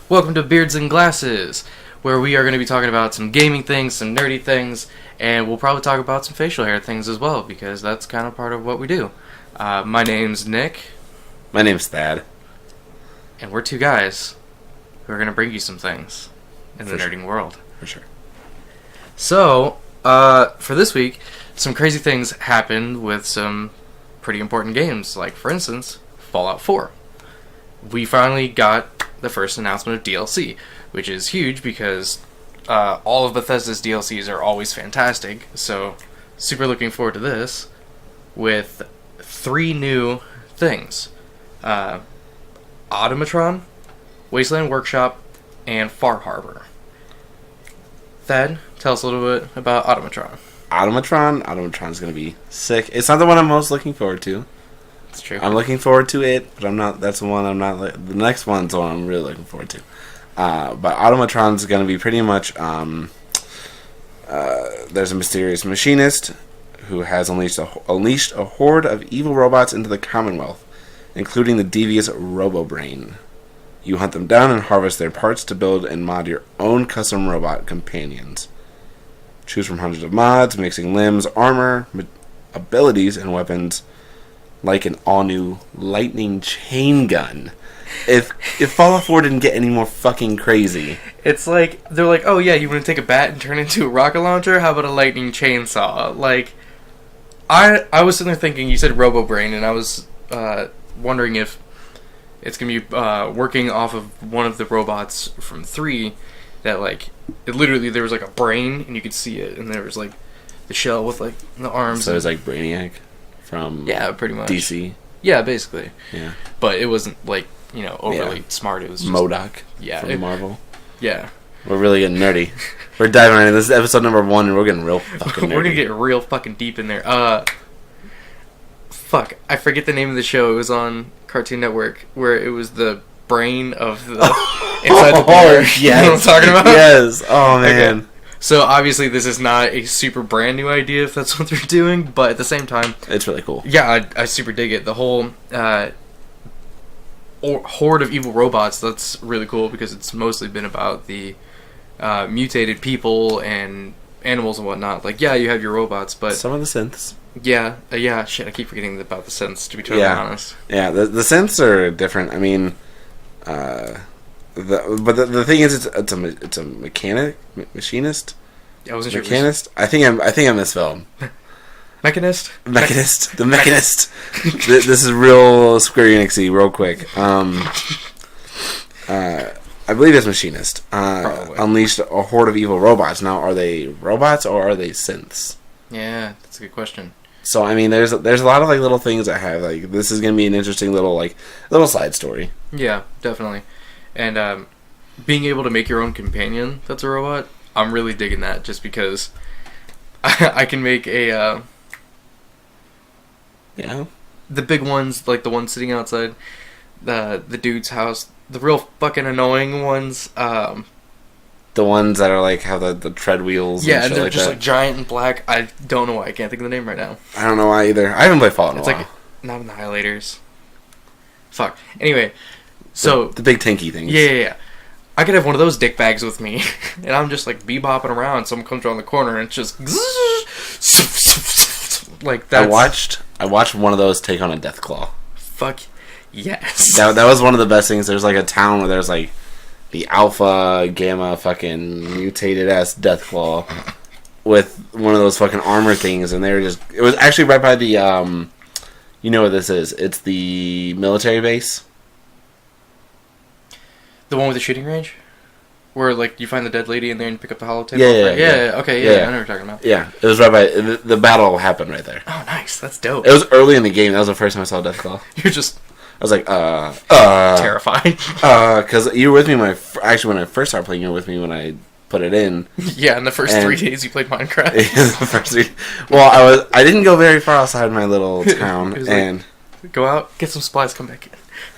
Welcome to Beards and Glasses, where we are going to be talking about some gaming things, some nerdy things, and we'll probably talk about some facial hair things as well, because that's kind of part of what we do. My name's Nick. My name's Thad. And we're two guys who are going to bring you some things in the nerding world. For sure. So, for this week, some crazy things happened with some pretty important games, like, for instance, Fallout 4. We finally got the first announcement of DLC, which is huge because all of Bethesda's DLCs are always fantastic, so super looking forward to this, with 3 new things. Automatron, Wasteland Workshop, and Far Harbor. Thad, tell us a little bit about Automatron. Automatron's going to be sick. It's not the one I'm most looking forward to. That's true. I'm looking forward to it, but that's the one I'm not. The next one's the one I'm really looking forward to. But Automatron's going to be pretty much. There's a mysterious machinist who has unleashed a horde of evil robots into the Commonwealth, including the devious Robo-Brain. You hunt them down and harvest their parts to build and mod your own custom robot companions. Choose from hundreds of mods, mixing limbs, armor, abilities, and weapons, like an all-new lightning chain gun. If Fallout 4 didn't get any more fucking crazy. It's like, they're like, oh yeah, you want to take a bat and turn it into a rocket launcher? How about a lightning chainsaw? Like, I was sitting there thinking, you said Robo-Brain, and I was wondering if it's going to be working off of one of the robots from 3, that, like, it literally, there was, like, a brain, and you could see it, and there was, like, the shell with, like, the arms. So it was like Brainiac from pretty much. DC. Yeah, basically. Yeah. But it wasn't, like, overly smart. It was just MODOK from Marvel. Yeah. We're really getting nerdy. We're diving right in. This is episode number 1, and we're getting real fucking nerdy. We're gonna get real fucking deep in there. Fuck, I forget the name of the show. It was on Cartoon Network, where it was the brain of the inside the bear. Yes. You know what I'm talking about? Yes. Oh, man. Okay. So, obviously, this is not a super brand new idea, if that's what they're doing, but at the same time... It's really cool. Yeah, I super dig it. The whole horde of evil robots, that's really cool, because it's mostly been about the mutated people and animals and whatnot. Like, yeah, you have your robots, but... Some of the synths. Yeah, shit, I keep forgetting about the synths, to be totally honest. Yeah, the synths are different. I mean, the thing is, it's a machinist. I wasn't sure. Mechanist. I think I misspelled. Mechanist. The Mechanist. This is real Square Enixy, real quick. I believe it's machinist. Unleashed a horde of evil robots. Now, are they robots or are they synths? Yeah, that's a good question. So I mean, there's a lot of like little things I have. Like, this is gonna be an interesting little side story. Yeah, definitely. And being able to make your own companion that's a robot, I'm really digging that, just because I can make a... the big ones, like the ones sitting outside the dude's house, the real fucking annoying ones. The ones that are like have the tread wheels. Yeah, and they're like just that. like giant and black. I don't know why I can't think of the name right now. I don't know why either. I haven't played Fallout in a while. It's like not Annihilators. Fuck. Anyway, so the big tanky things. Yeah. I could have one of those dick bags with me, and I'm just like bebopping around. Someone comes around the corner and it's just like that. I watched one of those take on a Deathclaw. Fuck yes. That was one of the best things. There's like a town where there's like the alpha gamma fucking mutated ass Deathclaw with one of those fucking armor things, and they were just... It was actually right by the you know what this is? It's the military base. The one with the shooting range? Where, like, you find the dead lady in there and pick up the holotape? Yeah. Okay, I know what you're talking about. Yeah, it was right by... The battle happened right there. Oh, nice. That's dope. It was early in the game. That was the first time I saw Deathclaw. You're just... I was like, terrified. Because you were with me when I first started playing, you were with me when I put it in. Yeah, in the first 3 days you played Minecraft. The first 3... Well, I didn't go very far outside my little town, and... Like, go out, get some supplies, come back in.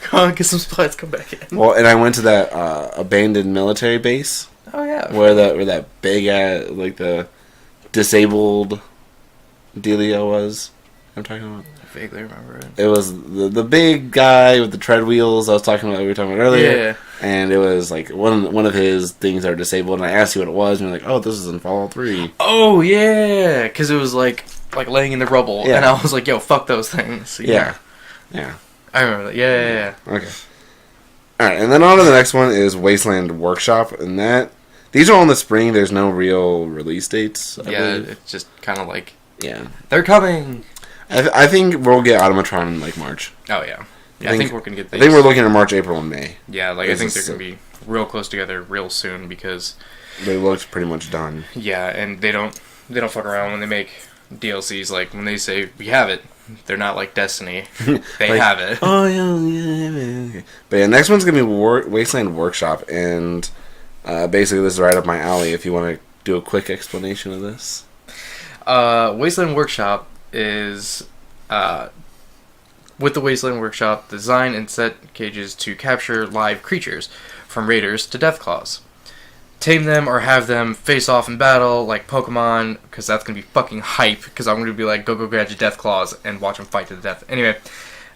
Go out, get some supplies, come back in. Well, and I went to that abandoned military base. Oh, yeah. Where that big, like, the disabled dealio was. I'm talking about. vaguely remember it. It was the big guy with the tread wheels I was talking about. We were talking about earlier. Yeah. And it was like one of his things that are disabled, and I asked you what it was, and you're like, "Oh, this is in Fallout 3." Oh yeah, because it was like laying in the rubble, Yeah. and I was like, "Yo, fuck those things." Yeah. I remember that. Yeah. Okay. All right, and then on to the next one is Wasteland Workshop, and these are all in the spring. There's no real release dates. I believe. It's just kind of like they're coming. I think we'll get Automatron in like March. Oh yeah. Yeah, I think we're gonna get these. I think we're looking at March, April, and May. Yeah, I think they're gonna be real close together real soon because they looked pretty much done. Yeah, and they don't fuck around when they make DLCs. Like when they say we have it, they're not like Destiny. They have it. Oh yeah. Okay. But yeah, next one's gonna be Wasteland Workshop, and basically this is right up my alley. If you want to do a quick explanation of this, Wasteland Workshop is. With the Wasteland Workshop, design and set cages to capture live creatures, from raiders to deathclaws. Tame them or have them face off in battle, like Pokemon, because that's going to be fucking hype, because I'm going to be like, go gadget deathclaws, and watch them fight to the death. Anyway,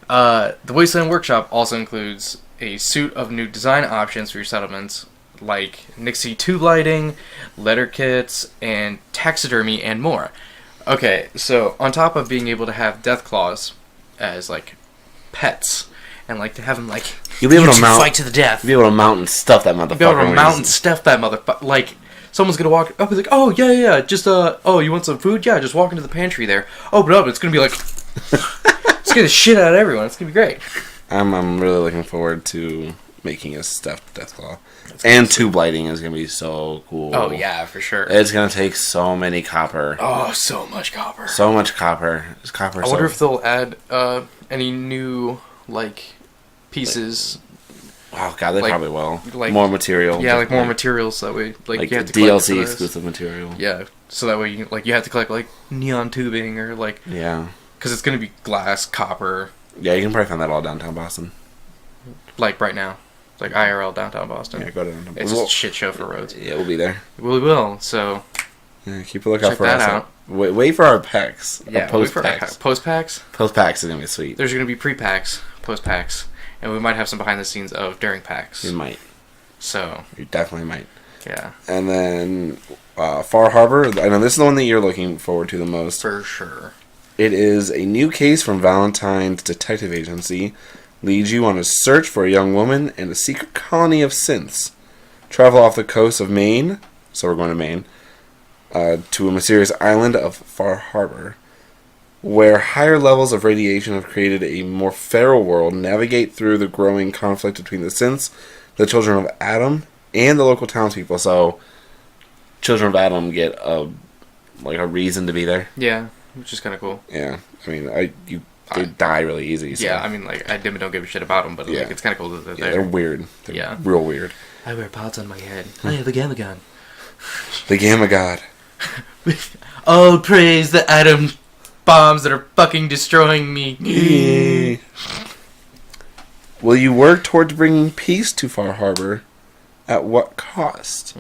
the Wasteland Workshop also includes a suite of new design options for your settlements, like Nixie tube lighting, letter kits, and taxidermy, and more. Okay, so on top of being able to have deathclaws as like pets, and like to have them like you'll be able to fight to the death. You'll be able to mount and stuff that motherfucker. You'll be able to mount and stuff that motherfucker. Like someone's gonna walk up and like, oh yeah, just oh you want some food? Yeah, just walk into the pantry there. Open it up. It's gonna be like it's gonna shit out of everyone. It's gonna be great. I'm really looking forward to making a stuffed Deathclaw. And tube lighting is going to be so cool. Oh, yeah, for sure. It's going to take so many copper. Oh, so much copper. So much copper. I wonder if they'll add any new, like, pieces. Oh, God, they probably will. Like, more material. Yeah, like more materials. So that way, like you have to DLC exclusive material. Yeah, so that way you have to collect, like, neon tubing or, like... Yeah. Because it's going to be glass, copper... Yeah, you can probably find that all downtown Boston. Like right now. Like IRL downtown Boston. Yeah, go to downtown Boston. It's just a shit show for roads. Yeah, we'll be there. We will, so... Yeah, keep a lookout check for that us. Out. Wait for our packs. Yeah, post-packs. Post-packs? Post-packs is going to be sweet. There's going to be pre-packs, post-packs, and we might have some behind-the-scenes of during packs. We might. So... You definitely might. Yeah. And then Far Harbor. I know this is the one that you're looking forward to the most. For sure. It is a new case from Valentine's Detective Agency. Leads you on a search for a young woman and a secret colony of synths. Travel off the coast of Maine, so we're going to Maine, to a mysterious island of Far Harbor, where higher levels of radiation have created a more feral world. Navigate through the growing conflict between the synths, the children of Adam, and the local townspeople. So, children of Adam get a reason to be there. Yeah, which is kind of cool. Yeah, I mean, they die really easy. So. Yeah, I mean, like, I don't give a shit about them, but like, it's kind of cool that they're there. They're weird. They're real weird. I wear pods on my head. I have a gamma gun. The Gamma God. Oh, praise the atom bombs that are fucking destroying me. Will you work towards bringing peace to Far Harbor? At what cost?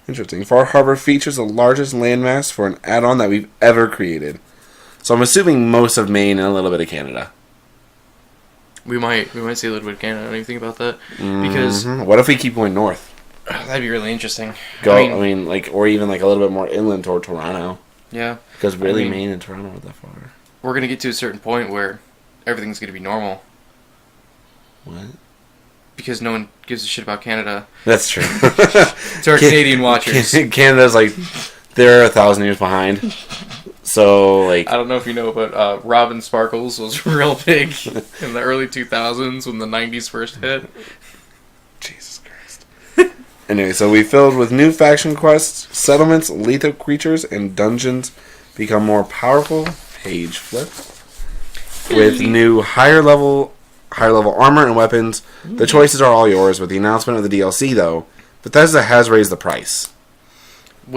Interesting. Far Harbor features the largest landmass for an add-on that we've ever created. So I'm assuming most of Maine and a little bit of Canada. We might see a little bit of Canada. What do you think about that? Because what if we keep going north? That'd be really interesting. Or even like a little bit more inland toward Toronto. Yeah. Because really, Maine and Toronto aren't that far. We're gonna get to a certain point where everything's gonna be normal. What? Because no one gives a shit about Canada. That's true. To our Canadian watchers. Canada's like, they're 1,000 years behind. So, like... I don't know if you know, but Robin Sparkles was real big in the early 2000s when the 90s first hit. Jesus Christ. Anyway, so we filled with new faction quests, settlements, lethal creatures, and dungeons become more powerful. Page flip. With new higher level armor and weapons. The choices are all yours. With the announcement of the DLC, though, Bethesda has raised the price.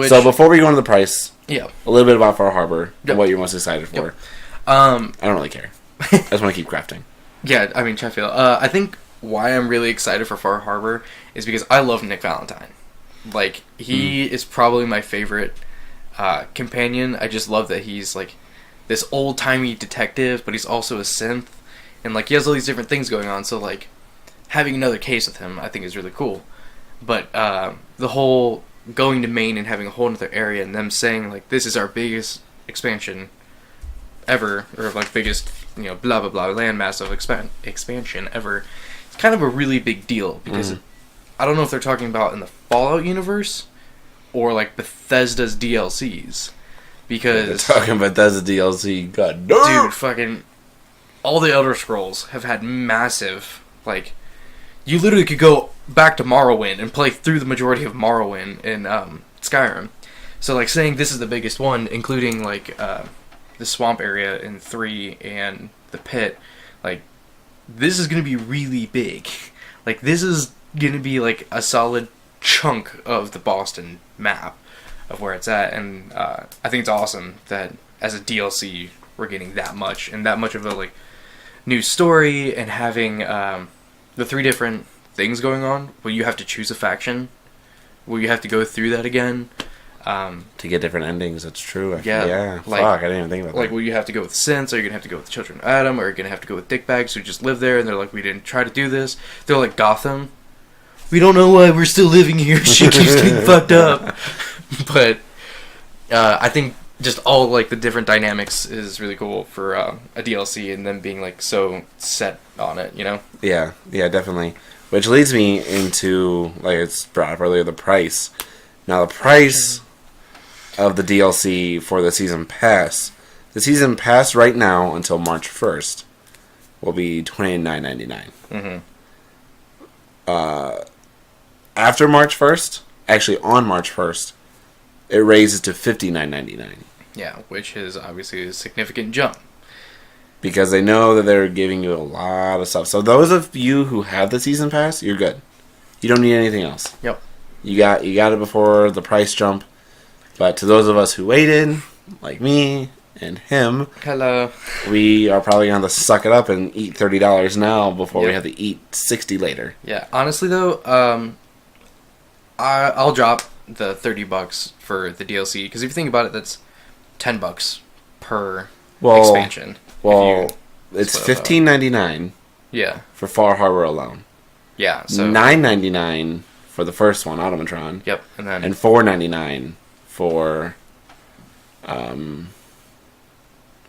So before we go into the price... Yeah. A little bit about Far Harbor and what you're most excited for. I don't really care. I just want to keep crafting. Yeah, I mean, Sheffield. I think why I'm really excited for Far Harbor is because I love Nick Valentine. Like, he is probably my favorite companion. I just love that he's, like, this old-timey detective, but he's also a synth, and like he has all these different things going on. So like having another case with him, I think is really cool. But the whole going to Maine and having a whole other area, and them saying like this is our biggest expansion ever, or like biggest, you know, blah blah blah landmass of expansion ever. It's kind of a really big deal because I don't know if they're talking about in the Fallout universe or like Bethesda's DLCs. Because they're talking Bethesda DLC, god damn! Dude, fucking all the Elder Scrolls have had massive, like, you literally could go back to Morrowind and play through the majority of Morrowind in Skyrim. So like saying this is the biggest one, including like the swamp area in 3 and the pit, like this is gonna be really big. Like this is gonna be like a solid chunk of the Boston map of where it's at, and I think it's awesome that as a DLC we're getting that much and that much of a like new story, and having the 3 different things going on where you have to choose a faction, where you have to go through that again. To get different endings, that's true. Yeah. Like, fuck, I didn't even think about that. Like, will you have to go with synths, or you're going to have to go with the Children of Adam, or you're going to have to go with dickbags who just live there, and they're like, we didn't try to do this. They're like Gotham. We don't know why we're still living here. Shit keeps getting fucked up. But I think just all, like, the different dynamics is really cool for a DLC, and them being, like, so set on it, you know? Yeah, definitely. Which leads me into, like it's brought up earlier, the price. Now, the price of the DLC for the Season Pass. The Season Pass right now until March 1st will be $29.99. After March 1st, actually on March 1st, it raises to $59.99. Yeah, which is obviously a significant jump. Because they know that they're giving you a lot of stuff. So those of you who have the Season Pass, you're good. You don't need anything else. Yep. You got it before the price jump. But to those of us who waited, like me and him, hello, we are probably going to suck it up and eat $30 now before we have to eat $60 later. Yeah, honestly though, I'll drop the $30 for the DLC, because if you think about it, that's $10 per expansion. Well, it's $15.99. Yeah. For Far Harbor alone. Yeah. So $9.99 for the first one, Automatron. Yep, and $4.99 for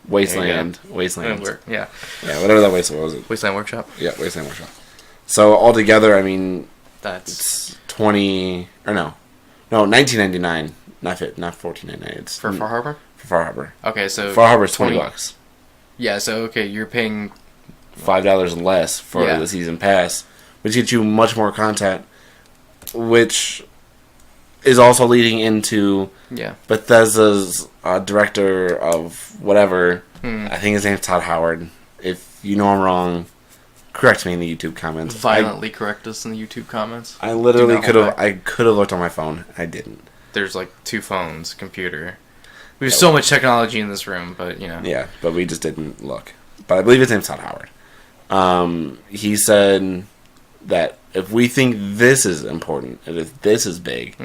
Wasteland. Yeah, whatever that Wasteland was. Wasteland Workshop. Yeah, Wasteland Workshop. So altogether, I mean, that's 20 or no, $19.99, not $14.99. It's for Far Harbor. For Far Harbor. Okay, so Far Harbor is $20. Yeah, so okay, you're paying $5 less for the season pass, which gets you much more content, which is also leading into Bethesda's director of whatever. I think his name's Todd Howard. If you know I'm wrong, correct me in the YouTube comments. Violently correct us in the YouTube comments. I literally could have looked on my phone. I didn't. There's like 2 phones, computer. We have so much technology in this room, but you know. Yeah, but we just didn't look. But I believe his name's Todd Howard. He said that if we think this is important, if this is big,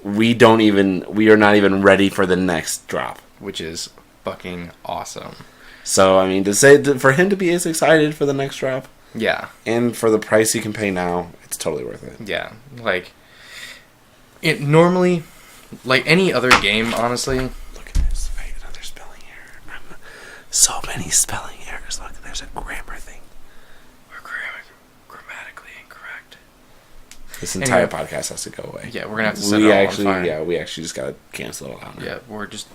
we are not even ready for the next drop, which is fucking awesome. So I mean, for him to be as excited for the next drop, and for the price you can pay now, it's totally worth it. Yeah, like it normally, like any other game, honestly. Look at this! I hate another spelling error. So many spelling errors. Look, there's a grammar thing. Grammatically incorrect. This entire podcast has to go away. Yeah, we're gonna have to set it all on fire. Yeah, we actually just gotta cancel it out. Yeah, we're just.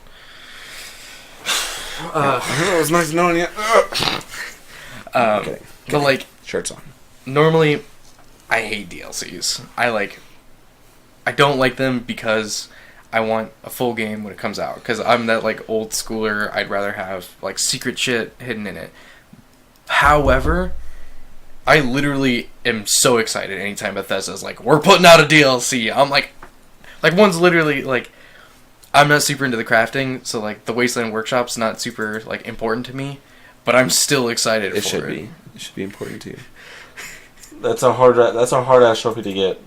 It was nice knowing you. But like, shirts on. Normally, I hate DLCs. I don't like them because I want a full game when it comes out. Because I'm that like old schooler. I'd rather have like secret shit hidden in it. However, I literally am so excited anytime Bethesda's like, we're putting out a DLC. I'm like one's literally like, I'm not super into the crafting, so like the Wasteland Workshop's not super like important to me, but I'm still excited for it. It should be. It should be important to you. That's a hard ass trophy to get.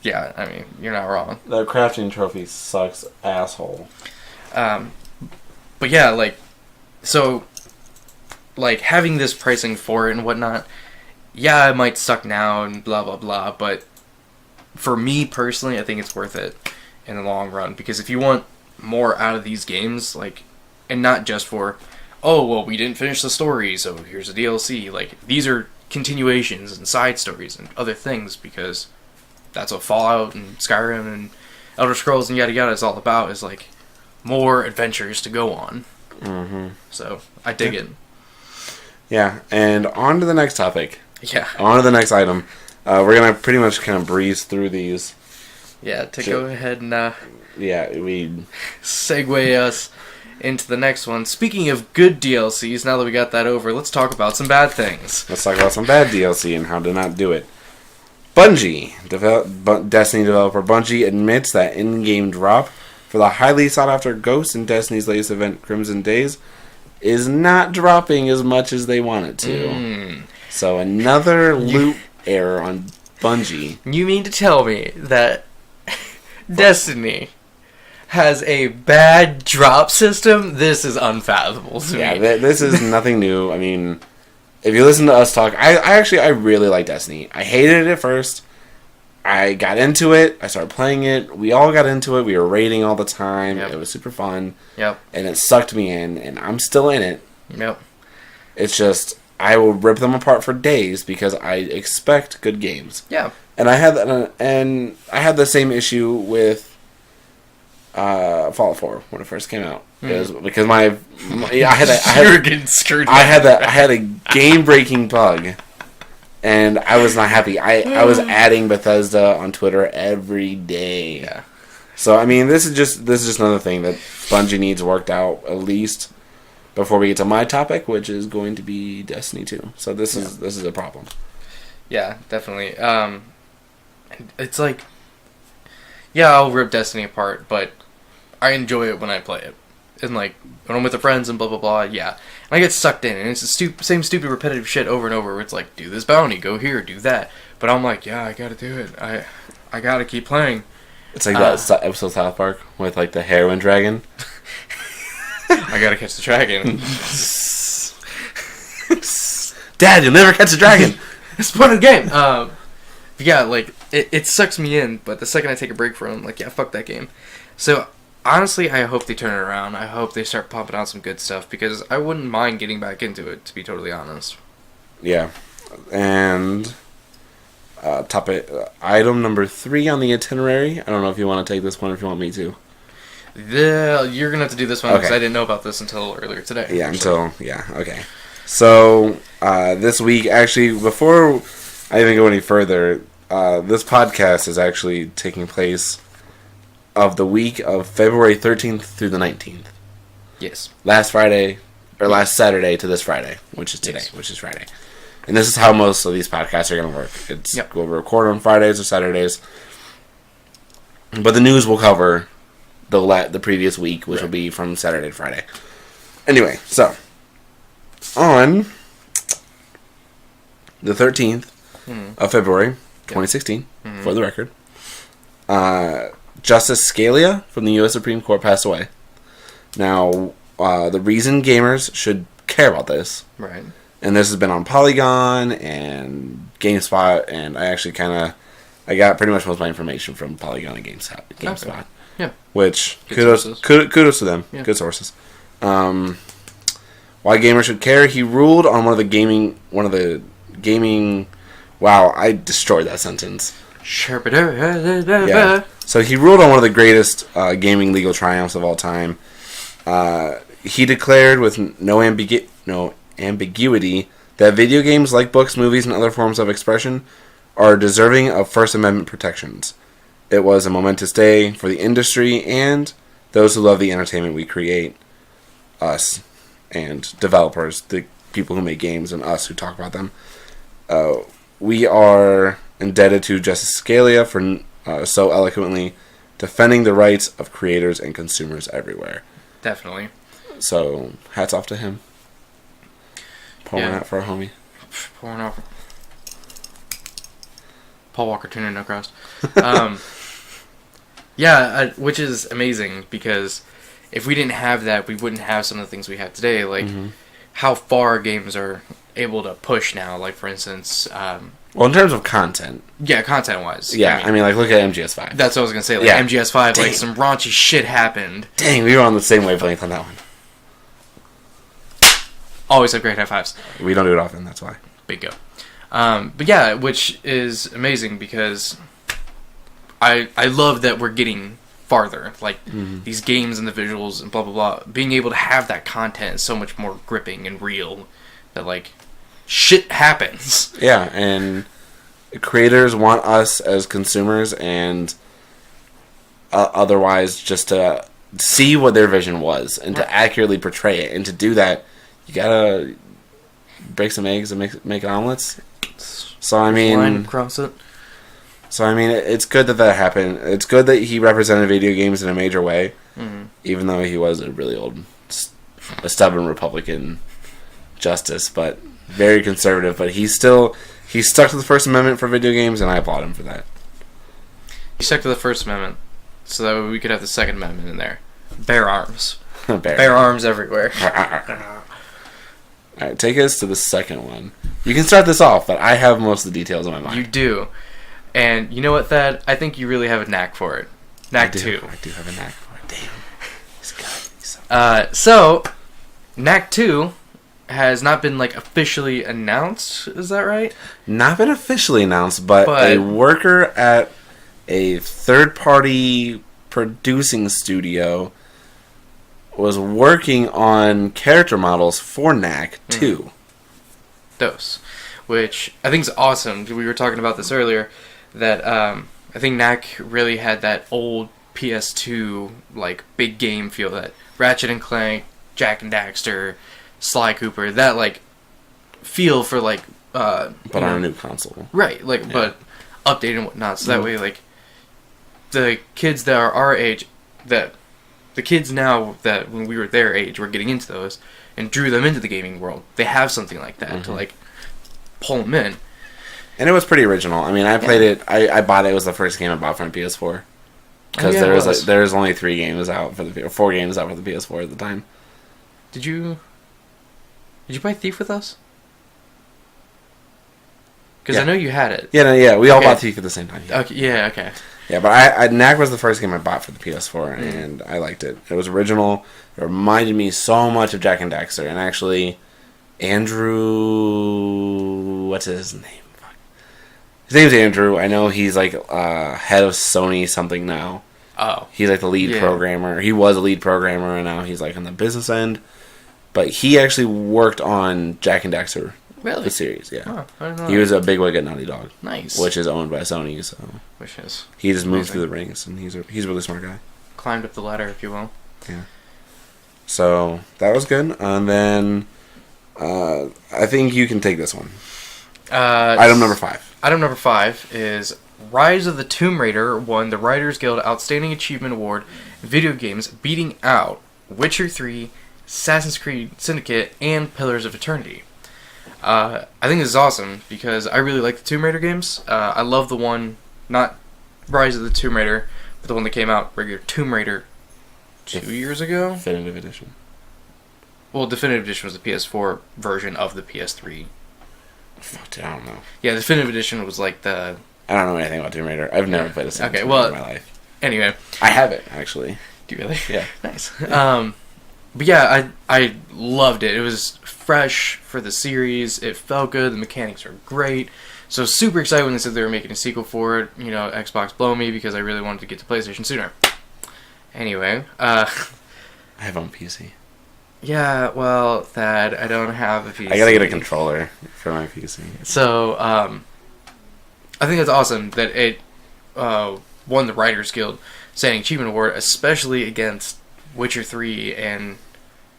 Yeah, I mean, you're not wrong. That crafting trophy sucks, asshole. but yeah, like, so, like, having this pricing for it and whatnot, yeah, it might suck now and blah, blah, blah, but for me personally, I think it's worth it in the long run, because if you want more out of these games, like, and not just for, oh, well, we didn't finish the story, so here's a DLC, like, these are continuations and side stories and other things, because that's what Fallout and Skyrim and Elder Scrolls and yada yada is all about, is like more adventures to go on. Mm-hmm. So I dig it. Yeah, and on to the next topic. Yeah. On to the next item. We're gonna pretty much kind of breeze through these. Yeah, go ahead and we segue us into the next one. Speaking of good DLCs, now that we got that over, let's talk about some bad things. Let's talk about some bad DLC and how to not do it. Bungie, Destiny developer Bungie admits that in-game drop for the highly sought-after Ghost in Destiny's latest event, Crimson Days, is not dropping as much as they want it to. So another loot error on Bungie. You mean to tell me that Destiny has a bad drop system? This is unfathomable to me. Yeah, this is nothing new. I mean, if you listen to us talk, I really like Destiny. I hated it at first. I got into it. I started playing it. We all got into it. We were raiding all the time. Yep. It was super fun. Yep. And it sucked me in, and I'm still in it. Yep. It's just, I will rip them apart for days because I expect good games. Yeah. And I had the same issue with Fallout 4 when it first came out. It was because I had a game breaking bug, and I was not happy. I was adding Bethesda on Twitter every day. Yeah. So I mean, this is just another thing that Bungie needs worked out, at least before we get to my topic, which is going to be Destiny 2. So this is a problem. Yeah, definitely. It's like, yeah, I'll rip Destiny apart, but I enjoy it when I play it. And like, when I'm with the friends and blah blah blah, yeah. And I get sucked in, and it's the same stupid repetitive shit over and over, where it's like, do this bounty, go here, do that. But I'm like, yeah, I gotta do it. I gotta keep playing. It's like that episode of South Park with like the heroin dragon. I gotta catch the dragon. Dad, you'll never catch a dragon. It's part of the game. Yeah, like, it sucks me in, but the second I take a break from it, I'm like, yeah, fuck that game. So, honestly, I hope they turn it around. I hope they start pumping out some good stuff, because I wouldn't mind getting back into it, to be totally honest. Yeah. And item number 3 on the itinerary. I don't know if you want to take this one or if you want me to. You're going to have to do this one, because I didn't know about this until earlier today. Yeah, okay. So, this week, actually, before I even go any further, this podcast is actually taking place of the week of February 13th through the 19th. Yes. Last Saturday to this Friday, which is today, which is Friday. And this is how most of these podcasts are going to work. We'll record on Fridays or Saturdays. But the news will cover the previous week, which will be from Saturday to Friday. Anyway, so on the 13th of February 2016, for the record, Justice Scalia from the U.S. Supreme Court passed away. Now, the reason gamers should care about this, right? And this has been on Polygon and GameSpot, and I got pretty much most of my information from Polygon and GameSpot. Okay. Yeah. Good kudos to them. Yeah. Good sources. Why gamers should care? He ruled on one of the gaming. Wow, I destroyed that sentence. Yeah. So he ruled on one of the greatest gaming legal triumphs of all time. He declared with no ambiguity that video games, like books, movies, and other forms of expression, are deserving of First Amendment protections. It was a momentous day for the industry and those who love the entertainment we create. Us and developers, the people who make games, and us who talk about them. We are indebted to Justice Scalia for so eloquently defending the rights of creators and consumers everywhere. Definitely. So, hats off to him. Pouring out for our homie. Pouring out. Paul Walker Tuner, no cross. Which is amazing, because if we didn't have that, we wouldn't have some of the things we have today. Like Mm-hmm. how far games are able to push now. Like for instance, Well, in terms of content, yeah, content wise. yeah. I mean, like look at MGS5. That's what I was gonna say. Like Yeah. MGS5, Dang. like some raunchy shit happened. Dang, we were on the same wavelength on that one. Always have great high fives. We don't do it often. That's why. Bingo. But yeah, which is amazing because I love that we're getting farther. Like these games and the visuals and blah blah blah. Being able to have that content is so much more gripping and real. That like shit happens. Yeah, and creators want us as consumers and otherwise just to see what their vision was and to accurately portray it. And to do that, you gotta break some eggs and make omelets. So I Line mean, across it. it's good that happened. It's good that he represented video games in a major way, even though he was a really old, a stubborn Republican justice, but very conservative. But he's stuck to the First Amendment for video games, and I applaud him for that. He stuck to the First Amendment, so that way we could have the Second Amendment in there. Bear arms. Bear. Bear arms everywhere. All right, take us to the second one. You can start this off, but I have most of the details in my mind. You do. And you know what, Thad? I think you really have a knack for it. Knack 2. I do have a knack for it. Damn. He's good. So, Knack 2 has not been, like, officially announced. Is that right? Not been officially announced, but a worker at a third-party producing studio was working on character models for Knack 2. Those. Which I think is awesome. We were talking about this earlier. That I think Knack really had that old PS2 like big game feel. That Ratchet and Clank, Jack and Daxter, Sly Cooper. That like feel for like. But on a new console. Right. Like, but updated and whatnot. So that way, like the kids that are our age, the kids now that when we were their age were getting into those and drew them into the gaming world. They have something like that to like pull them in. And it was pretty original. I mean, I played it. I bought it. It was the first game I bought from PS4 because there was only 4 games out for the PS4 at the time. Did you play Thief with us? Because I know you had it. Yeah, we all bought Thief at the same time. Yeah. Okay, yeah, okay. Yeah, but Knack was the first game I bought for the PS4, and I liked it. It was original. It reminded me so much of Jack and Daxter, and actually, Andrew, what's his name? His name's Andrew. I know he's like head of Sony something now. Oh. He's like the lead programmer. He was a lead programmer, and now he's like on the business end. But he actually worked on Jack and Daxter. Really? The series, yeah. Oh, I don't know. He was a bigwig at Naughty Dog. Nice. Which is owned by Sony, so. Which is. He just moved through the ranks, and he's a really smart guy. Climbed up the ladder, if you will. Yeah. So, that was good. And then, I think you can take this one. Item number 5. Item number 5 is Rise of the Tomb Raider won the Writers Guild Outstanding Achievement Award in Video Games, beating out Witcher 3, Assassin's Creed Syndicate, and Pillars of Eternity. I think this is awesome because I really like the Tomb Raider games. I love the one, not Rise of the Tomb Raider, but the one that came out, regular Tomb Raider, 2 years ago? Definitive Edition. Well, Definitive Edition was the PS4 version of the PS3. Fuck, I don't know. Yeah, the Definitive Edition was like the... I don't know anything about Tomb Raider. I've never played a single Tomb Raider in my life. Anyway. I have it, actually. Do you really? Yeah. Nice. But yeah, I loved it. It was fresh for the series. It felt good. The mechanics are great. So super excited when they said they were making a sequel for it. You know, Xbox blow me because I really wanted to get to PlayStation sooner. Anyway, I have on PC. Yeah, well, Thad, I don't have a PC. I gotta get a controller for my PC. So, I think that's awesome that it won the Writers Guild Standing Achievement Award, especially against Witcher 3 and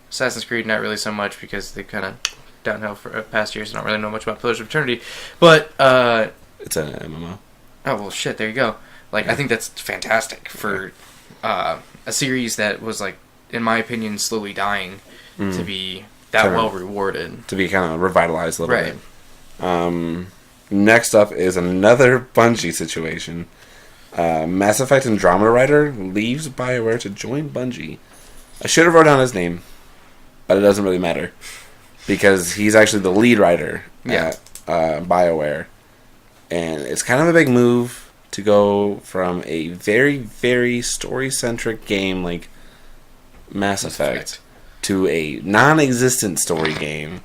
Assassin's Creed. Not really so much because they kind of downhill for past years. I don't really know much about Pillars of Eternity, but it's an MMO. Oh well, shit. There you go. Like, I think that's fantastic for a series that was, like, in my opinion, slowly dying to be that well rewarded. To be kind of revitalized a little bit. Next up is another Bungie situation. Mass Effect Andromeda writer leaves BioWare to join Bungie. I should have wrote down his name, but it doesn't really matter because he's actually the lead writer at BioWare, and it's kind of a big move to go from a very, very story-centric game like Mass Effect to a non-existent story game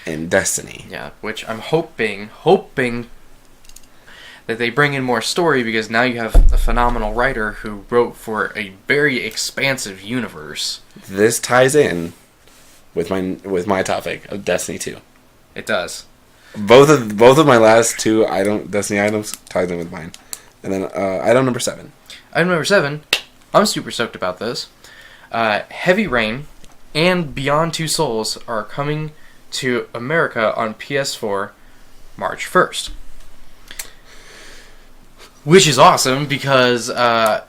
in Destiny. Yeah, which I'm hoping that they bring in more story, because now you have a phenomenal writer who wrote for a very expansive universe. This ties in with my topic of Destiny 2. It does. Both of my last two Destiny items ties in with mine. And then item number 7. Item number 7, I'm super stoked about this. Heavy Rain and Beyond Two Souls are coming to America on PS4 March 1st. Which is awesome, because I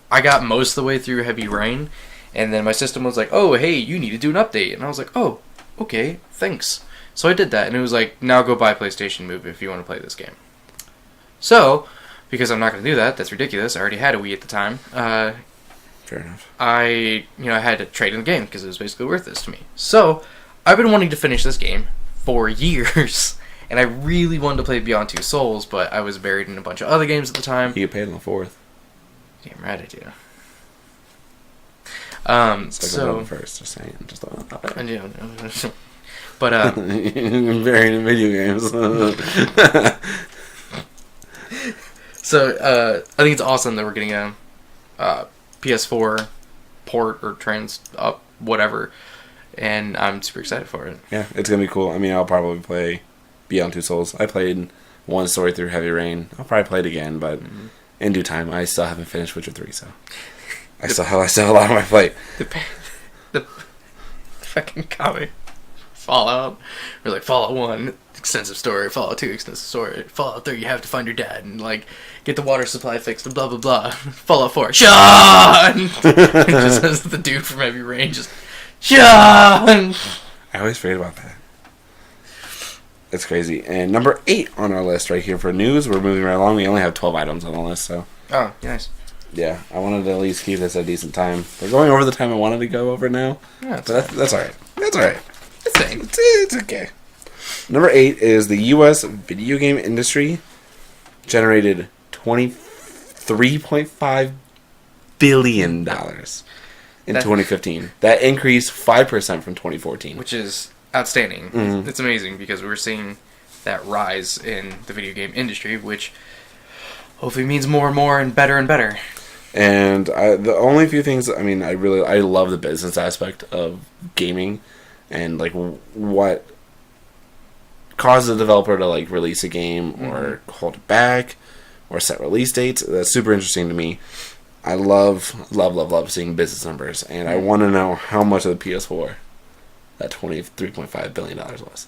got most of the way through Heavy Rain, and then my system was like, oh, hey, you need to do an update. And I was like, oh, okay, thanks. So I did that, and it was like, now go buy PlayStation Move if you want to play this game. So, because I'm not going to do that, that's ridiculous. I already had a Wii at the time. Fair enough. I had to trade in the game because it was basically worth this to me. So, I've been wanting to finish this game for years. And I really wanted to play Beyond Two Souls, but I was buried in a bunch of other games at the time. You get paid on the 4th. Damn right I do. So first, just saying, just don't stop it. And, you know, but buried in video games. So I think it's awesome that we're getting a PS4 port or whatever, and I'm super excited for it. Yeah, it's gonna be cool. I mean, I'll probably play Beyond Two Souls. I played one story through Heavy Rain. I'll probably play it again, but in due time. I still haven't finished Witcher 3, so I still have a lot on my plate. The fucking comic Fallout, or like Fallout 1 extensive story, Fallout 2 extensive story, Fallout 3 you have to find your dad and like get the water supply fixed and blah blah blah. Fallout 4 Sean. Just as the dude from Heavy Rain just Sean. I always forget about that. It's crazy. And number 8 on our list right here for news. We're moving right along. We only have 12 items on the list, so. Oh, nice. Yeah, I wanted to at least keep this at a decent time. We're going over the time I wanted to go over now. Yeah, but that's alright. That's alright. It's okay. Number 8 is the U.S. video game industry generated $23.5 billion in 2015. That increased 5% from 2014. Which is outstanding. Mm-hmm. It's amazing because we're seeing that rise in the video game industry, which hopefully means more and more and better and better. And the only few things, I mean, I love the business aspect of gaming and like what causes a developer to like release a game or hold it back or set release dates. That's super interesting to me. I love seeing business numbers, and I want to know how much of the PS4 that $23.5 billion was.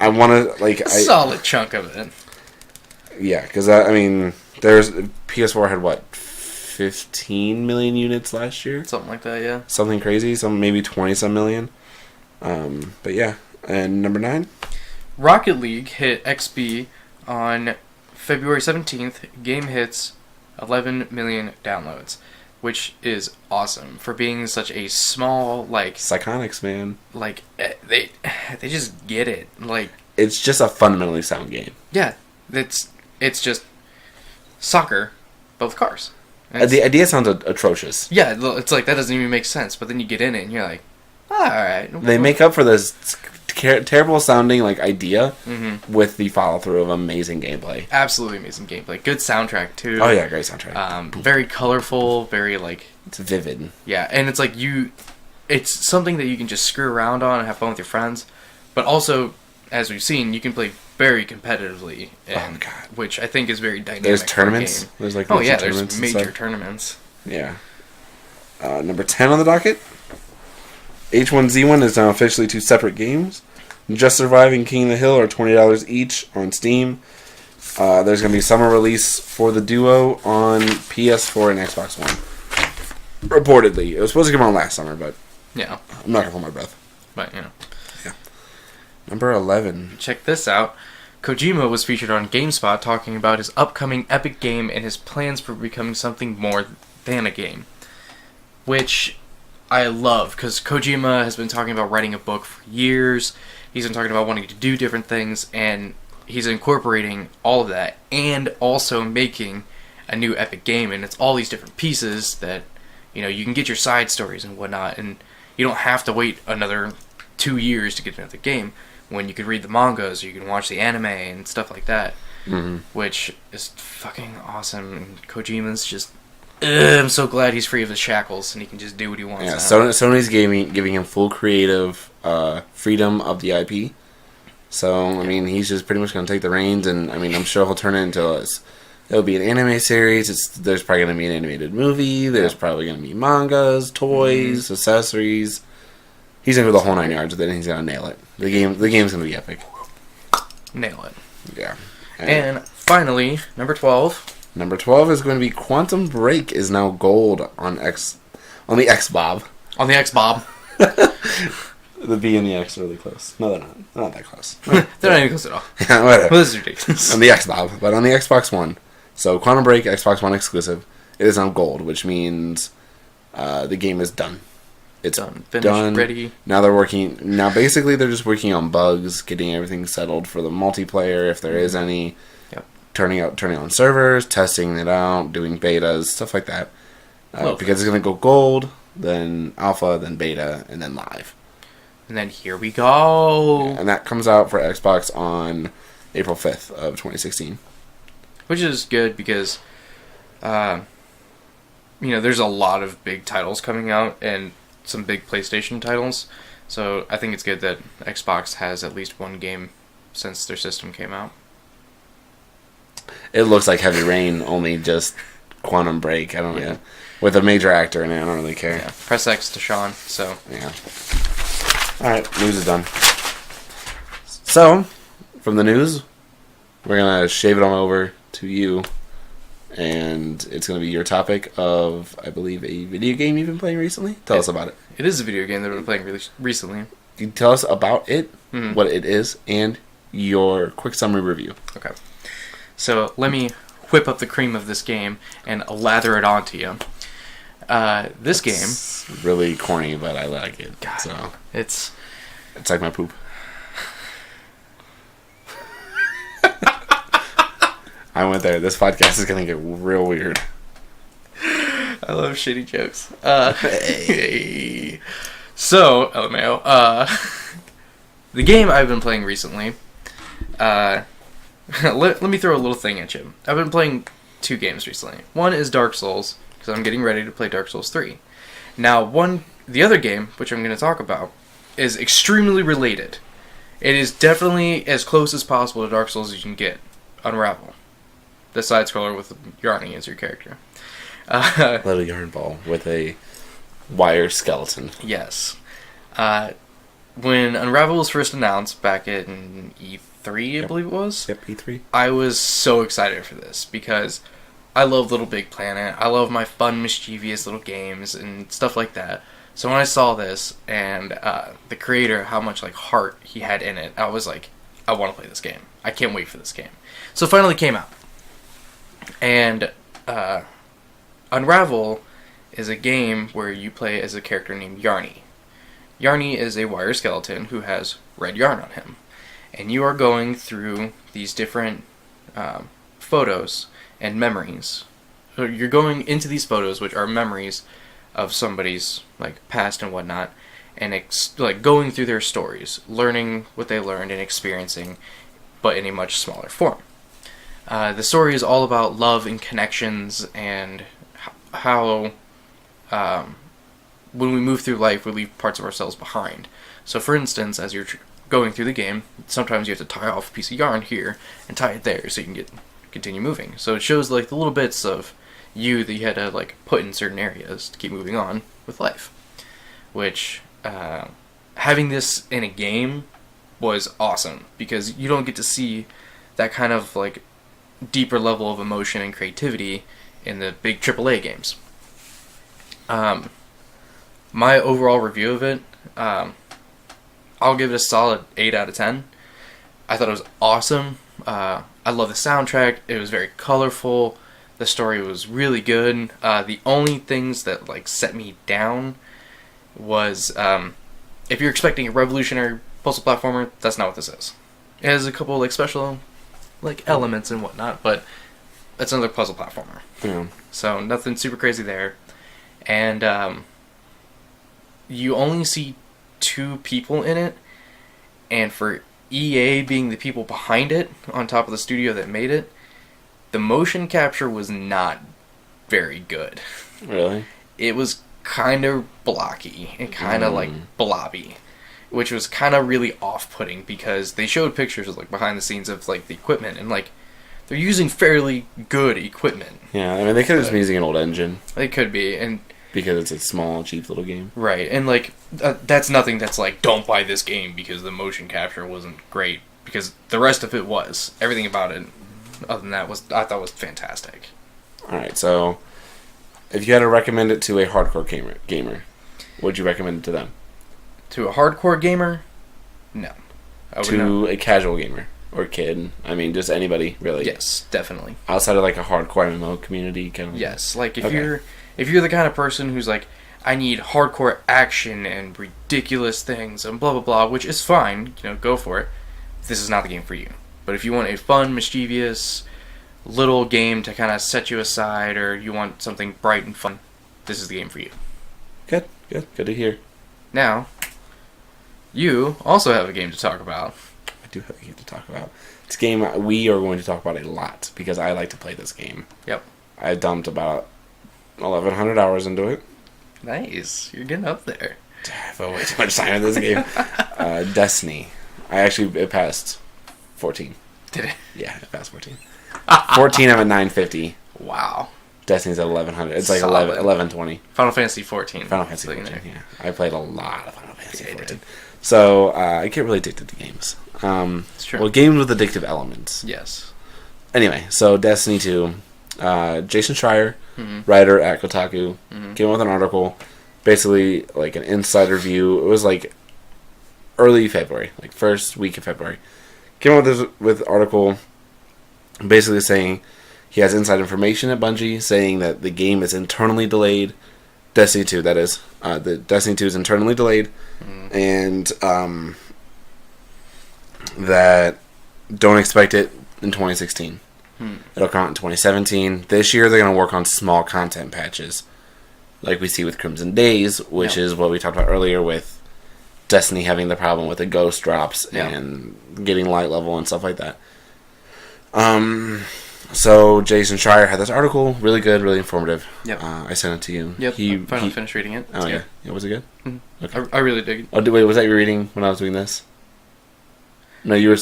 I want to like a solid chunk of it. Yeah, because I mean, there's PS4 had what 15 million units last year, something like that. Yeah, something crazy. Some maybe 20-some million. But yeah, and number 9, Rocket League hit XB on February 17th. Game hits 11 million downloads, which is awesome for being such a small like Psychonics, man. Like they just get it. Like it's just a fundamentally sound game. Yeah, it's just soccer, but with cars. The idea sounds atrocious. Yeah, it's like that doesn't even make sense. But then you get in it and you're like, all right. They make up for this terrible sounding like idea with the follow through of amazing gameplay. Absolutely amazing gameplay. Good soundtrack too. Oh yeah, great soundtrack. Very colorful. Very like it's vivid. Yeah, and it's like it's something that you can just screw around on and have fun with your friends. But also, as we've seen, you can play very competitively. Which I think is very dynamic. There's tournaments. There's like there's major tournaments. Yeah. Number 10 on the docket. H1Z1 is now officially 2 separate games. Just Survive and King of the Hill are $20 each on Steam. There's going to be a summer release for the duo on PS4 and Xbox One. Reportedly. It was supposed to come out last summer, but yeah, I'm not going to hold my breath. But, you know. Yeah. Number 11. Check this out. Kojima was featured on GameSpot talking about his upcoming epic game and his plans for becoming something more than a game. Which I love, because Kojima has been talking about writing a book for years. He's been talking about wanting to do different things, and he's incorporating all of that, and also making a new epic game. And it's all these different pieces that, you can get your side stories and whatnot, and you don't have to wait another 2 years to get into the game, when you can read the mangas, or you can watch the anime and stuff like that, which is fucking awesome. And Kojima's just... I'm so glad he's free of the shackles and he can just do what he wants. Yeah, now. Sony's giving him full creative freedom of the IP. So, I mean, he's just pretty much going to take the reins, and, I mean, I'm sure he'll turn it into it'll be an anime series. There's probably going to be an animated movie. There's probably going to be mangas, toys, accessories. He's going to go the whole 9 yards with it, and he's going to nail it. The game's going to be epic. Nail it. Yeah. And finally, number 12. Number 12 is going to be Quantum Break is now gold on the Xbob. On the Xbob. The B and the X are really close. No, they're not. They're not that close. They're not even close at all. Yeah, whatever. Well, this is ridiculous. On the Xbob, but on the Xbox One. So Quantum Break, Xbox One exclusive. It is on gold, which means the game is done. It's done. Finished, ready. Now basically they're just working on bugs, getting everything settled for the multiplayer, if there is any. Yep. Turning on servers, testing it out, doing betas, stuff like that. Because it's going to go gold, then alpha, then beta, and then live. And then here we go. Yeah, and that comes out for Xbox on April 5th of 2016. Which is good because, there's a lot of big titles coming out and some big PlayStation titles. So I think it's good that Xbox has at least one game since their system came out. It looks like Heavy Rain, only just Quantum Break. I don't know. With a major actor in it, I don't really care. Yeah. Press X to Sean, so. Yeah. Alright, news is done. So, from the news, we're going to shave it on over to you. And it's going to be your topic of, I believe, a video game you've been playing recently. Tell us about it. It is a video game that I've been playing really recently. Can you tell us about it, what it is, and your quick summary review? Okay. So, let me whip up the cream of this game and lather it onto you. This game... It's really corny, but I like it. God, so it's like my poop. I went there. This podcast is going to get real weird. I love shitty jokes. Hey. So, LMAO, the game I've been playing recently, let me throw a little thing at you. I've been playing 2 games recently. One is Dark Souls, because I'm getting ready to play Dark Souls 3. Now, the other game, which I'm going to talk about, is extremely related. It is definitely as close as possible to Dark Souls as you can get. Unraveled. The side-scroller with Yarny as your character. Little yarn ball with a wire skeleton. Yes. When Unraveled was first announced back in E3, I believe it was. Yep, E3. I was so excited for this because I love Little Big Planet. I love my fun, mischievous little games and stuff like that. So when I saw this and the creator, how much heart he had in it, I was like, I want to play this game. I can't wait for this game. So it finally came out. And Unravel is a game where you play as a character named Yarny. Yarny is a wire skeleton who has red yarn on him. And you are going through these different photos and memories. So you're going into these photos, which are memories of somebody's past and whatnot, and going through their stories, learning what they learned and experiencing, but in a much smaller form. The story is all about love and connections and how when we move through life, we leave parts of ourselves behind. So, for instance, as you're going through the game, sometimes you have to tie off a piece of yarn here and tie it there so you can continue moving. So it shows the little bits of you that you had to put in certain areas to keep moving on with life. Which having this in a game was awesome because you don't get to see that kind of deeper level of emotion and creativity in the big AAA games. My overall review of it, I'll give it a solid 8 out of 10. I thought it was awesome. I love the soundtrack. It was very colorful. The story was really good. The only things that set me down was if you're expecting a revolutionary puzzle platformer, that's not what this is. It has a couple like special like elements and whatnot, but it's another puzzle platformer. Yeah. So nothing super crazy there. And you only see 2 people in it, and for EA being the people behind it, on top of the studio that made it, the motion capture was not very good. Really? It was kind of blocky and kind of like blobby, which was kind of really off-putting because they showed pictures of like behind the scenes of like the equipment, and like they're using fairly good equipment. Yeah, I mean they could have just been using an old engine. They could be, and because it's a small, cheap little game. right, and like that's nothing that's like don't buy this game because the motion capture wasn't great, because the rest of it was. Everything about it, other than that, I thought was fantastic. All right, so if you had to recommend it to a hardcore gamer, would you recommend it to them? To a hardcore gamer, no. To a casual gamer or kid, I mean, just anybody really. Yes, definitely. Outside of like a hardcore MMO community, kind of. Yes, like if you're the kind of person who's like, I need hardcore action and ridiculous things and blah blah blah, which is fine, go for it. This is not the game for you. But if you want a fun, mischievous little game to kind of set you aside, or you want something bright and fun, this is the game for you. Good to hear. Now, you also have a game to talk about. I do have a game to talk about. It's a game we are going to talk about a lot because I like to play this game. Yep. I dumped about 1,100 hours into it. Nice. You're getting up there. I put way too much time in this game. Destiny. It passed 14. Did it? Yeah, it passed 14. 14, I'm at 950. Wow. Destiny's at 1,100. It's like Solid. 1120. Final Fantasy 14. Final Fantasy 14, yeah. I played a lot of Final Fantasy Yeah, 14. So, I get really addicted to games. It's true. Well, games with addictive elements. Yes. Anyway, so Destiny 2. Jason Schreier, writer at Kotaku, came up with an article, basically like an insider view. It was like early February, like first week of February. Came up with an article basically saying he has inside information at Bungie, saying that the game is internally delayed. Destiny 2, that is. The Destiny 2 is internally delayed, and that don't expect it in 2016. It'll come out in 2017. This year, they're going to work on small content patches, like we see with Crimson Days, which is what we talked about earlier with Destiny having the problem with the ghost drops and getting light level and stuff like that. So Jason Schreier had this article, really good, really informative. Yep. I sent it to you. Yep. I finally finished reading it. Oh yeah. Was it good? Mm-hmm. Okay. I really dig it. Oh, wait, was that your reading when I was doing this? No, you were.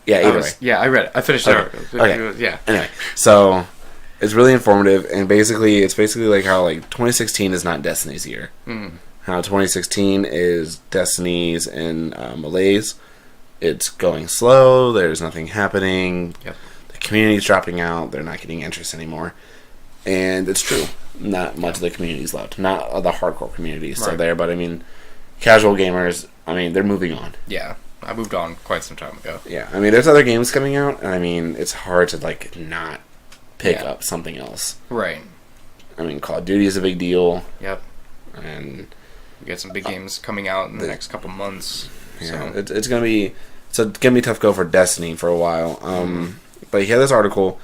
Yeah, either way. Yeah, I read it. I finished Okay. it. Okay. Yeah. Anyway, so it's really informative, and basically, it's basically like how like 2016 is not Destiny's year. How 2016 is Destiny's and Malaise. It's going slow. There's nothing happening. Yep. The community's dropping out. They're not getting interest anymore, and it's true. Not much of the community's left. Not the hardcore community is still there, but I mean, casual gamers. I mean, they're moving on. Yeah. I moved on quite some time ago. Yeah, I mean, there's other games coming out, and I mean, it's hard to, like, not pick up something else. Right. I mean, Call of Duty is a big deal. Yep. And we got some big games coming out in the next couple months. Yeah, so. It's gonna be a tough go for Destiny for a while. But he had this article,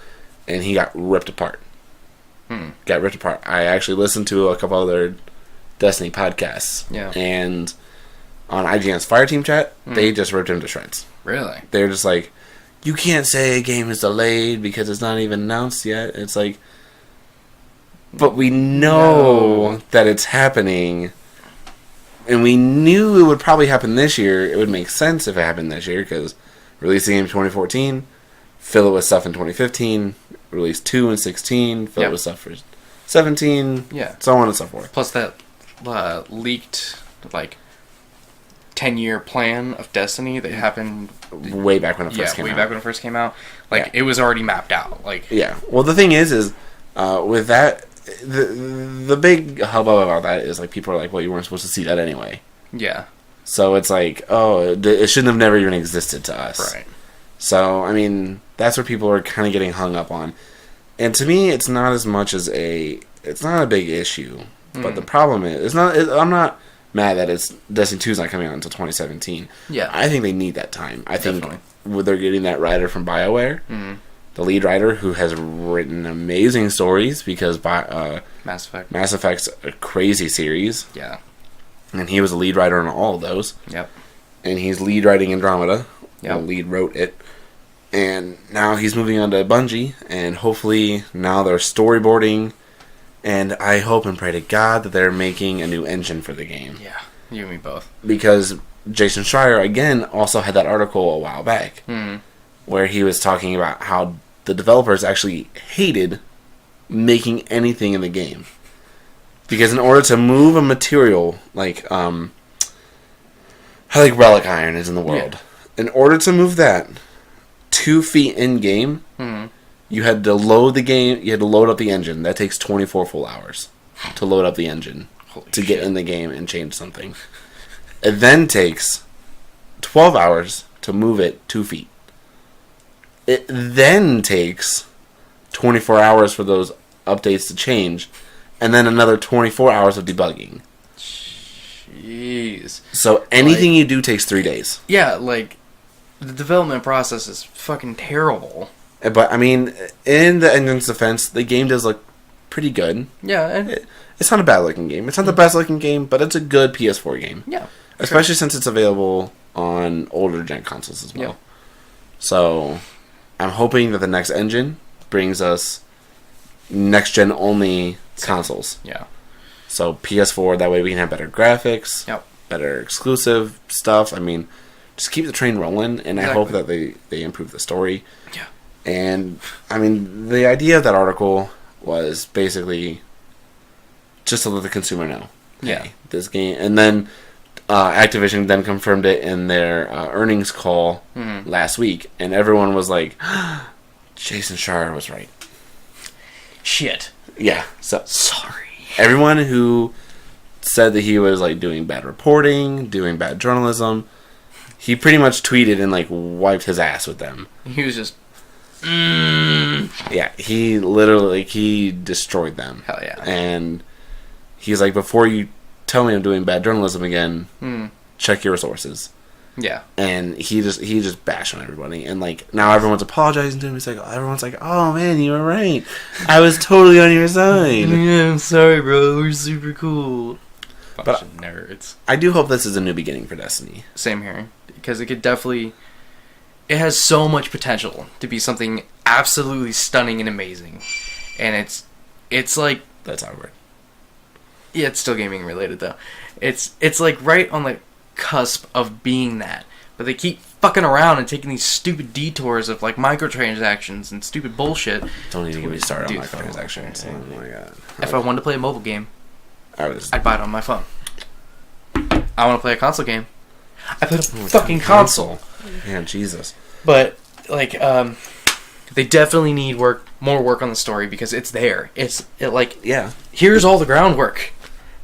and he got ripped apart. Got ripped apart. I actually listened to a couple other Destiny podcasts. Yeah. And on IGN's Fireteam chat, they just ripped him to shreds. Really? They're just like, you can't say a game is delayed because it's not even announced yet. It's like, but we know that it's happening, and we knew it would probably happen this year. It would make sense if it happened this year because release the game in 2014, fill it with stuff in 2015, release 2 in 16, fill it with stuff for 17, so on and so forth. Plus that leaked, like, 10-year plan of Destiny that happened way back when it first came out. Yeah, way back when it first came out. Like, it was already mapped out. Like, yeah. Well, the thing is with that, the big hubbub about that is, like, people are like, well, you weren't supposed to see that anyway. Yeah. So it's like, oh, it shouldn't have never even existed to us. Right. So, I mean, that's what people are kind of getting hung up on. And to me, it's not as much as it's not a big issue But the problem is, I'm not mad that Destiny 2 is not coming out until 2017. Yeah. I think they need that time. I think Definitely. they're getting that writer from BioWare, the lead writer who has written amazing stories because Mass Effect. Mass Effect's a crazy series. Yeah. And he was a lead writer on all of those. Yep. And he's lead writing Andromeda. Yep. Lead wrote it. And now he's moving on to Bungie, and hopefully now they're storyboarding, and I hope and pray to God that they're making a new engine for the game. Yeah, you and me both. Because Jason Schreier, again, also had that article a while back, where he was talking about how the developers actually hated making anything in the game. Because in order to move a material like how like relic iron is in the world, in order to move that 2 feet in game, you had to load the game. You had to load up the engine. That takes 24 full hours to load up the engine to get in the game and change something. It then takes 12 hours to move it 2 feet. It then takes 24 hours for those updates to change, and then another 24 hours of debugging. Jeez. So anything you do takes 3 days. Yeah, like, the development process is fucking terrible. But, I mean, in the engine's defense, the game does look pretty good. Yeah, and It's not a bad-looking game. It's not the best-looking game, but it's a good PS4 game. yeah. Especially since it's available on older-gen consoles as well. Yeah. So, I'm hoping that the next engine brings us next-gen only consoles. Yeah. So, PS4, that way we can have better graphics, Yep. better exclusive stuff. I mean, just keep the train rolling, and I hope that they improve the story. Yeah. And, I mean, the idea of that article was basically just to let the consumer know. Yeah. Hey, this game... And then Activision then confirmed it in their earnings call last week, and everyone was like, Jason Schreier was right. Shit. Yeah. So Sorry. everyone who said that he was like doing bad reporting, doing bad journalism, he pretty much tweeted and like wiped his ass with them. He was just... Yeah, he literally he destroyed them. Hell yeah. And he's like, before you tell me I'm doing bad journalism again, check your sources. Yeah. And he just bashed on everybody, and like now everyone's apologizing to him. He's like, everyone's like, oh man, you were right. I was totally on your side. Yeah, I'm sorry, bro. We're super cool. Bunch of nerds. I do hope this is a new beginning for Destiny. Same here, because it could definitely... It has so much potential to be something absolutely stunning and amazing, and it's like... That's awkward. Yeah, it's still gaming related though. It's like right on the cusp of being that, but they keep fucking around and taking these stupid detours of like microtransactions and stupid bullshit. Don't even get me started on Dude, microtransactions. Oh my god. If I wanted to play a mobile game, I'd I'd buy it on my phone. I want to play a console game, I play a fucking console. Yeah, Jesus. But like, they definitely need more work on the story because it's there. Yeah. Here's all the groundwork,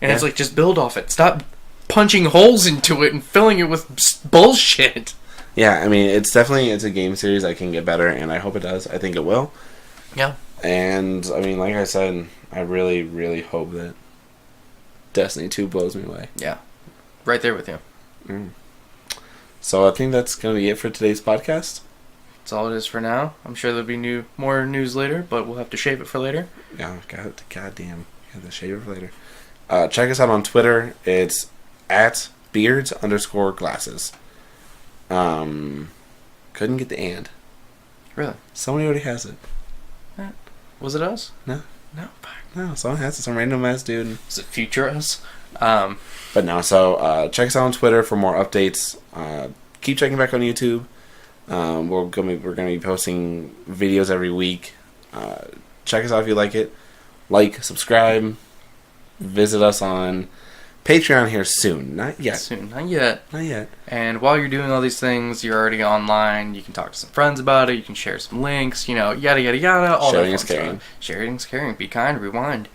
and it's Yeah. like just build off it. Stop punching holes into it and filling it with bullshit. Yeah, I mean, it's a game series that can get better, and I hope it does. I think it will. Yeah. And, I mean, like I said, I really, really hope that Destiny 2 blows me away. Yeah. Right there with you. So I think that's going to be it for today's podcast. That's all it is for now. I'm sure there'll be more news later, but we'll have to shave it for later. Yeah, goddamn. Got the shave for later. Check us out on Twitter. It's @beards_glasses. Couldn't get the and. Really? Somebody already has it. Was it us? No. No. Fuck. No, someone has it. Some random ass dude. Is it future us? But no, so check us out on Twitter for more updates. Keep checking back on YouTube. We're gonna be posting videos every week. Check us out if you like it. Like, subscribe, visit us on Patreon here soon. Not yet. Soon. Not yet. Not yet. And while you're doing all these things, you're already online. You can talk to some friends about it. You can share some links. Yada yada yada. All Sharing that is fun caring. stuff. Sharing is caring. Be kind. Rewind.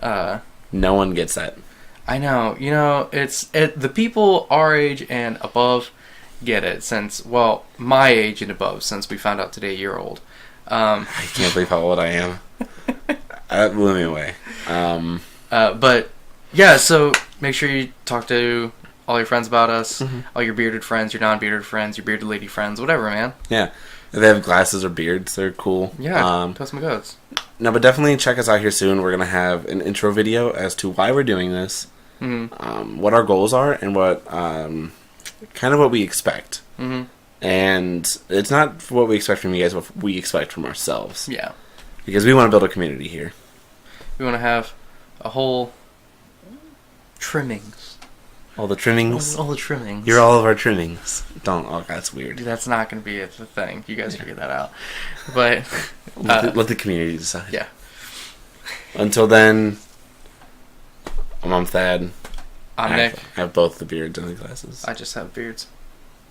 No one gets that. I know. The people our age and above get it since, well, my age and above, since we found out today you're old. I can't believe how old I am. That blew me away. But Yeah, so make sure you talk to all your friends about us, Mm-hmm. all your bearded friends, your non-bearded friends, your bearded lady friends, whatever, man. Yeah. If they have glasses or beards, they're cool. Yeah, toast my goats. No, but definitely check us out here soon. We're going to have an intro video as to why we're doing this, what our goals are, and what kind of what we expect. Mm-hmm. And it's not what we expect from you guys, what we expect from ourselves. Yeah. Because we want to build a community here. We want to have a whole trimmings. All the trimmings. All the trimmings. You're all of our trimmings. Don't. Oh, that's weird. Dude, that's not going to be a thing. You guys figure that out. But let the community decide. Yeah. Until then, I'm Thad. I'm Nick. I have both the beards and the glasses. I just have beards.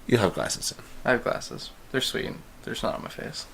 You have glasses. I have glasses. They're sweet. They're just not on my face.